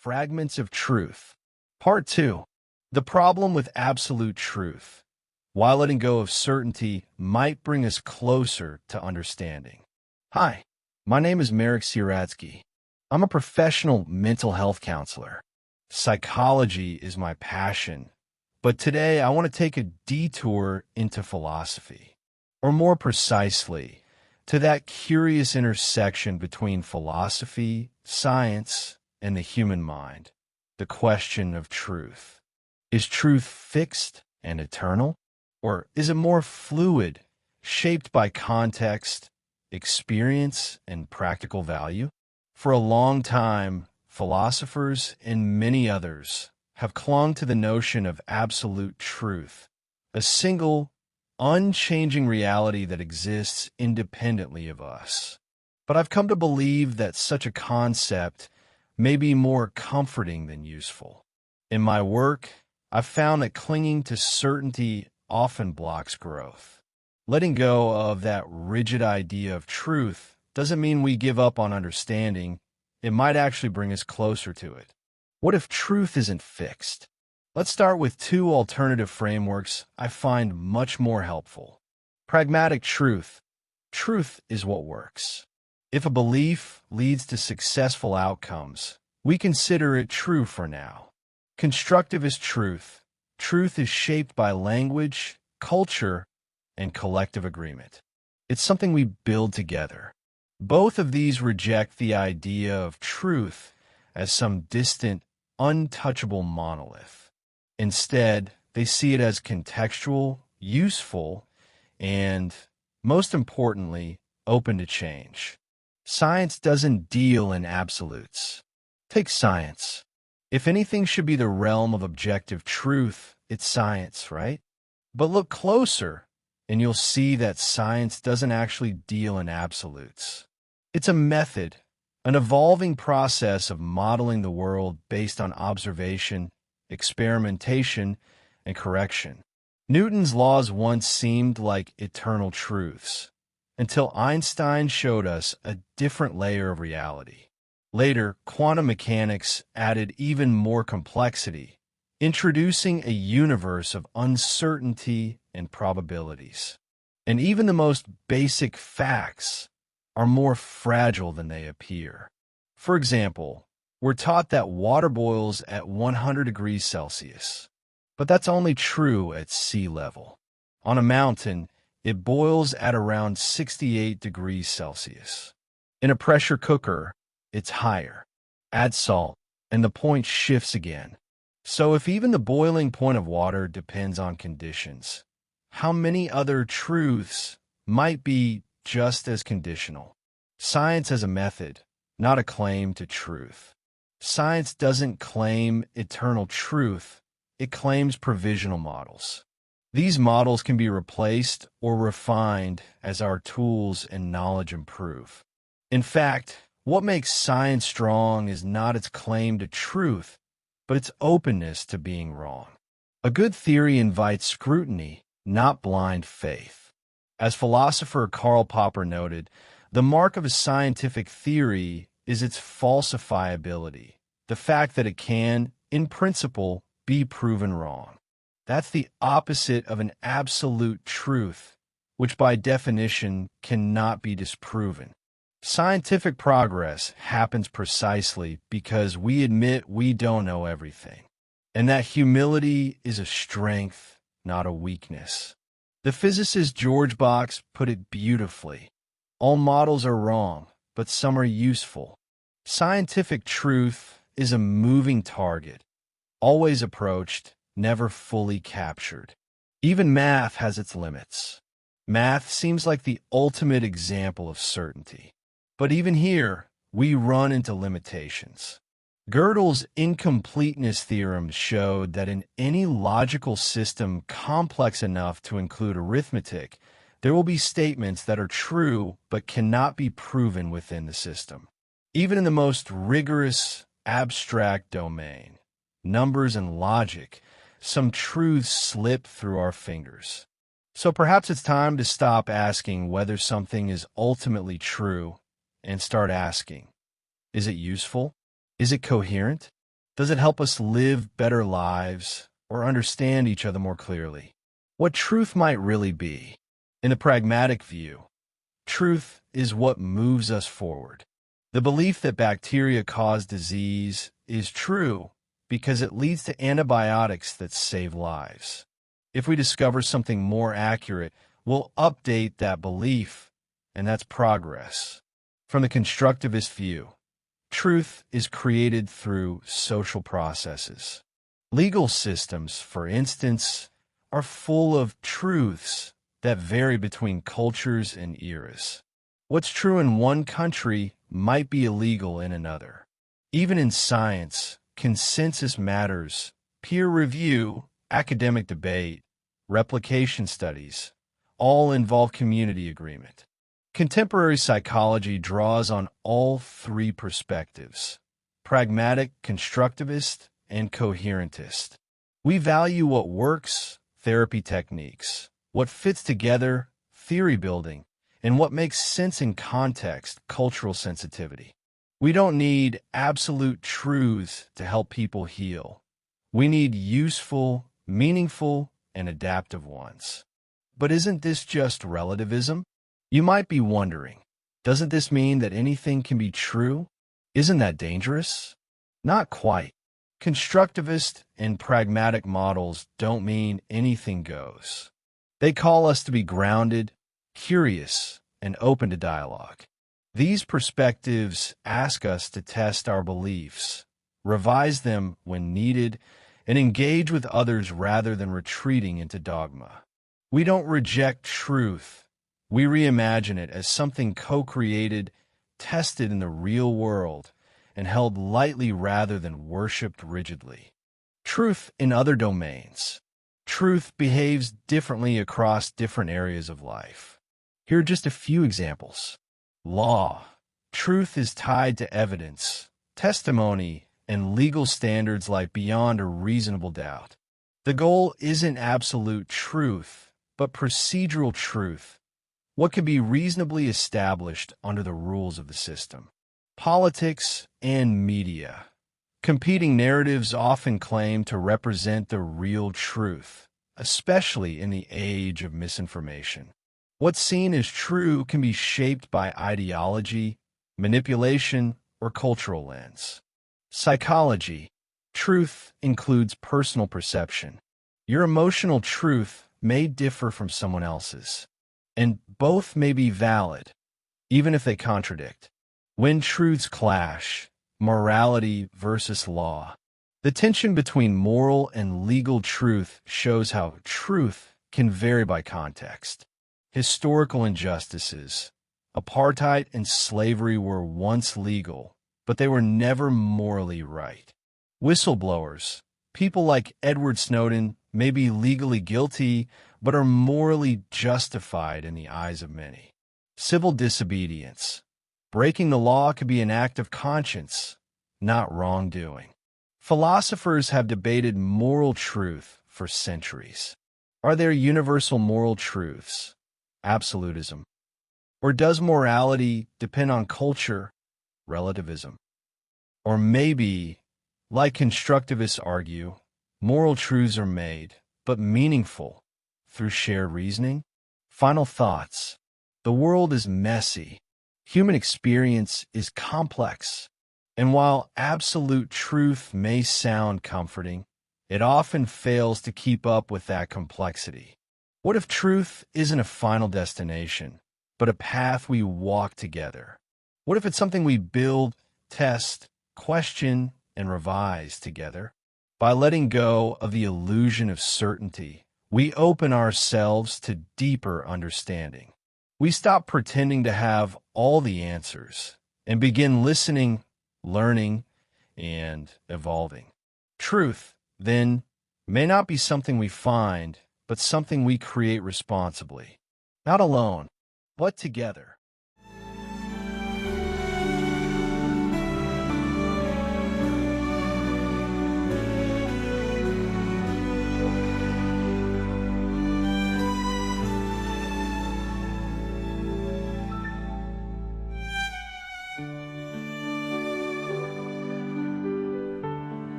Fragments of Truth. Part 2. The problem with absolute truth. Why letting go of certainty might bring us closer to understanding. Hi, my name is Marek Siratsky. I'm a professional mental health counselor. Psychology is my passion, but today I want to take a detour into philosophy, or more precisely, to that curious intersection between philosophy, science, and the human mind, the question of truth. Is truth fixed and eternal, or is it more fluid, shaped by context, experience, and practical value? For a long time, philosophers and many others have clung to the notion of absolute truth, a single, unchanging reality that exists independently of us. But I've come to believe that such a concept may be more comforting than useful. In my work, I've found that clinging to certainty often blocks growth. Letting go of that rigid idea of truth doesn't mean we give up on understanding. It might actually bring us closer to it. What if truth isn't fixed? Let's start with two alternative frameworks I find much more helpful. Pragmatic truth. Truth is what works. If a belief leads to successful outcomes, we consider it true for now. Constructivist truth. Truth is shaped by language, culture, and collective agreement. It's something we build together. Both of these reject the idea of truth as some distant, untouchable monolith. Instead, they see it as contextual, useful, and, most importantly, open to change. Science doesn't deal in absolutes. Take science. If anything should be the realm of objective truth, it's science, right? But look closer, and you'll see that science doesn't actually deal in absolutes. It's a method, an evolving process of modeling the world based on observation, experimentation, and correction. Newton's laws once seemed like eternal truths, until Einstein showed us a different layer of reality. Later, quantum mechanics added even more complexity, introducing a universe of uncertainty and probabilities. And even the most basic facts are more fragile than they appear. For example, we're taught that water boils at 100 degrees Celsius, but that's only true at sea level. On a mountain, it boils at around 68 degrees Celsius. In a pressure cooker, it's higher. Add salt, and the point shifts again. So if even the boiling point of water depends on conditions, how many other truths might be just as conditional? Science as a method, not a claim to truth. Science doesn't claim eternal truth, it claims provisional models. These models can be replaced or refined as our tools and knowledge improve. In fact, what makes science strong is not its claim to truth, but its openness to being wrong. A good theory invites scrutiny, not blind faith. As philosopher Karl Popper noted, the mark of a scientific theory is its falsifiability, the fact that it can, in principle, be proven wrong. That's the opposite of an absolute truth, which by definition cannot be disproven. Scientific progress happens precisely because we admit we don't know everything, and that humility is a strength, not a weakness. The physicist George Box put it beautifully. All models are wrong, but some are useful. Scientific truth is a moving target, always approached, never fully captured. Even math has its limits. Math seems like the ultimate example of certainty. But even here, we run into limitations. Gödel's incompleteness theorem showed that in any logical system complex enough to include arithmetic, there will be statements that are true but cannot be proven within the system. Even in the most rigorous, abstract domain, numbers and logic, some truths slip through our fingers. So perhaps it's time to stop asking whether something is ultimately true and start asking, is it useful? Is it coherent? Does it help us live better lives or understand each other more clearly? What truth might really be? In a pragmatic view, truth is what moves us forward. The belief that bacteria cause disease is true because it leads to antibiotics that save lives. If we discover something more accurate, we'll update that belief, and that's progress. From the constructivist view, truth is created through social processes. Legal systems, for instance, are full of truths that vary between cultures and eras. What's true in one country might be illegal in another. Even in science, consensus matters. Peer review, academic debate, replication studies all involve community agreement. Contemporary psychology draws on all three perspectives: pragmatic, constructivist, and coherentist. We value what works, therapy techniques, what fits together, theory building, and what makes sense in context, cultural sensitivity. We don't need absolute truths to help people heal. We need useful, meaningful, and adaptive ones. But isn't this just relativism? You might be wondering, doesn't this mean that anything can be true? Isn't that dangerous? Not quite. Constructivist and pragmatic models don't mean anything goes. They call us to be grounded, curious, and open to dialogue. These perspectives ask us to test our beliefs, revise them when needed, and engage with others rather than retreating into dogma. We don't reject truth. We reimagine it as something co-created, tested in the real world, and held lightly rather than worshipped rigidly. Truth in other domains. Truth behaves differently across different areas of life. Here are just a few examples. Law. Truth is tied to evidence, testimony, and legal standards like beyond a reasonable doubt. The goal isn't absolute truth, but procedural truth, what can be reasonably established under the rules of the system. Politics and media. Competing narratives often claim to represent the real truth, especially in the age of misinformation. What's seen as true can be shaped by ideology, manipulation, or cultural lens. Psychology. Truth includes personal perception. Your emotional truth may differ from someone else's, and both may be valid, even if they contradict. When truths clash, morality versus law. The tension between moral and legal truth shows how truth can vary by context. Historical injustices. Apartheid and slavery were once legal, but they were never morally right. Whistleblowers. People like Edward Snowden may be legally guilty, but are morally justified in the eyes of many. Civil disobedience. Breaking the law could be an act of conscience, not wrongdoing. Philosophers have debated moral truth for centuries. Are there universal moral truths? Absolutism. Or does morality depend on culture? Relativism. Or maybe, like constructivists argue, moral truths are made, but meaningful, through shared reasoning? Final thoughts. The world is messy. Human experience is complex. And while absolute truth may sound comforting, it often fails to keep up with that complexity. What if truth isn't a final destination, but a path we walk together? What if it's something we build, test, question, and revise together? By letting go of the illusion of certainty, we open ourselves to deeper understanding. We stop pretending to have all the answers and begin listening, learning, and evolving. Truth, then, may not be something we find, but something we create responsibly. Not alone, but together.